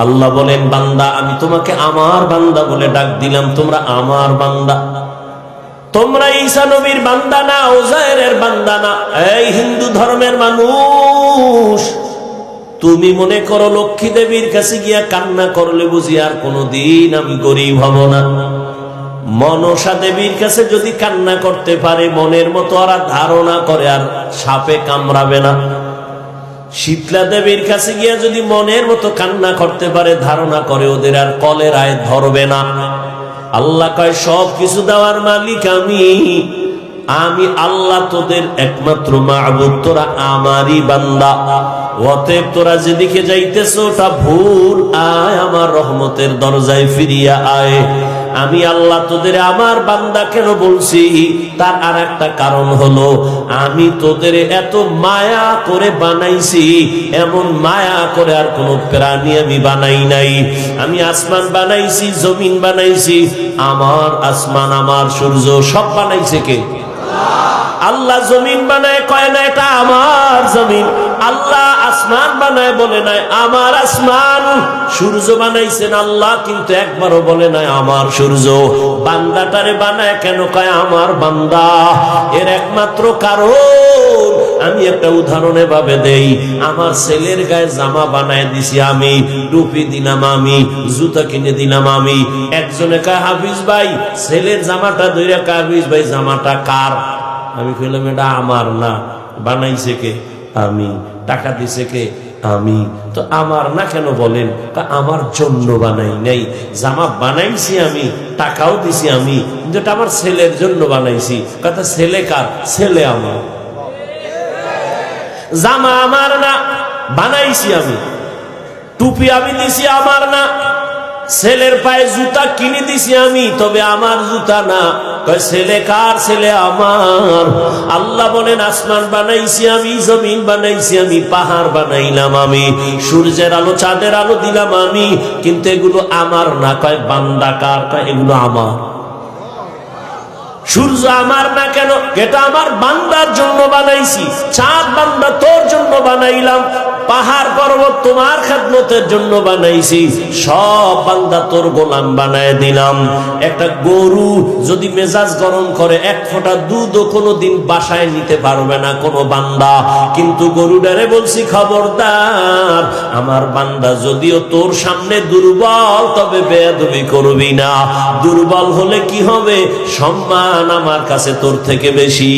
আল্লাহ বলেন, বান্দা আমি তোমাকে আমার বান্দা বলে ডাক দিলাম, তোমরা আমার বান্দা। তোমরা ঈসা নবীর বান্দা না, উযায়েরের বান্দা না। এই হিন্দু ধর্মের মানুষ, তুমি মনে করো লক্ষ্মী দেবীর কাছে গিয়া কান্না করলে বুঝি আর কোনদিন আমি গরিব হব না? মনসা দেবীর কাছে যদি কান্না করতে পারে, মনের মতো ওরা ধারণা করে আর সাপে কামড়াবে না। শীতলা দেবীর কাছে গিয়া যদি মনের মতো কান্না করতে পারে, ধারণা করে ওদের আর কলেরায় ধরবে না। আল্লাহ কয় সব কিছু দেওয়ার মালিক আমি। আমি আল্লাহ তোদের একমাত্র মাবুদ, তোরা আমারই বান্দা। অতএব তোরা যেদিকে যাইতেছ ওটা ভুল, আয় আমার রহমতের দরজায় ফিরিয়া আয়। আমি আল্লাহ তোদের আমার বান্দা কেন বলছি, তার আর একটা কারণ হলো, আমি তোদের এত মায়া করে বানাইছি, এমন মায়া করে আর কোন প্রাণী আমি বানাই নাই। আমি আসমান বানাইছি, জমিন বানাইছি, আমার আসমান আমার সূর্য সব বানাইছে কে? আল্লাহ জমিন বানায় কয় না এটা আমার জমিন, আল্লাহ আসমান বানায় বলে নাই আমার আসমান। সূর্য বানাইছেন আল্লাহ, কিন্তু একবারও বলে নাই আমার সূর্য। বান্দাটারে বানায় কেন কয় আমার বান্দা? এর একমাত্র কারণ আমি একটা উদাহরণে ভাবে দেই। আমার ছেলের গায়ে জামা বানায় দিছি আমি, টুপি দিলাম আমি, জুতা কিনে দিলাম আমি। একজনে কয় হাফিজ ভাই ছেলের জামাটা ধইরা কয় হাফিজ ভাই জামাটা কার? আমি কইলাম এটা আমার না, বানাইছে কে? আমি। টাকা দিছে কে? আমি। তো আমার না কেন বলেন? আমার জন্য বানাই নাই, জামা বানাইছি আমি, টাকাও দিছি আমি, কিন্তু এটা আমার ছেলের জন্য বানাইছি। কথা ছেলে কার? ছেলে আমার। জামা আমার না, বানাইছি আমি। টুপি আমি দিছি আমার না, ছেলের পায়ে জুতা কিনে দিছি আমি, তবে আমার জুতা না। ছেলে কার? ছেলে আমার। আল্লাহ বলেন আসমান বানাইছি আমি, জমিন বানাইছি আমি, পাহাড় বানাইলাম আমি, সূর্যের আলো চাঁদের আলো দিলাম আমি, কিন্তু এগুলো আমার না। কয় বান্দা কার? কয় এগুলো আমার। সূর্য আমার না কেন? এটা আমার বান্দার জন্য বানাইছি। চাঁদ বান্দা তোর জন্য বানাইলাম, পাহাড় পর্বত তোমার খেদমতের জন্য বানাইছি, সব বান্দা তোর গোলাম বানায় দিলাম। একটা গরু যদি মেজাজ গরম করে, এক ফোঁটা দুধও কোনোদিন বাসায় নিতে পারবে না কোনো বান্দা, কিন্তু গরুটারে বলছি খবরদার, আমার বান্দা যদিও তোর সামনে দুর্বল, তবে বেয়াদবি করবি না। দুর্বল হলে কি হবে? সম্মান আমার কাছে তোর থেকে বেশি।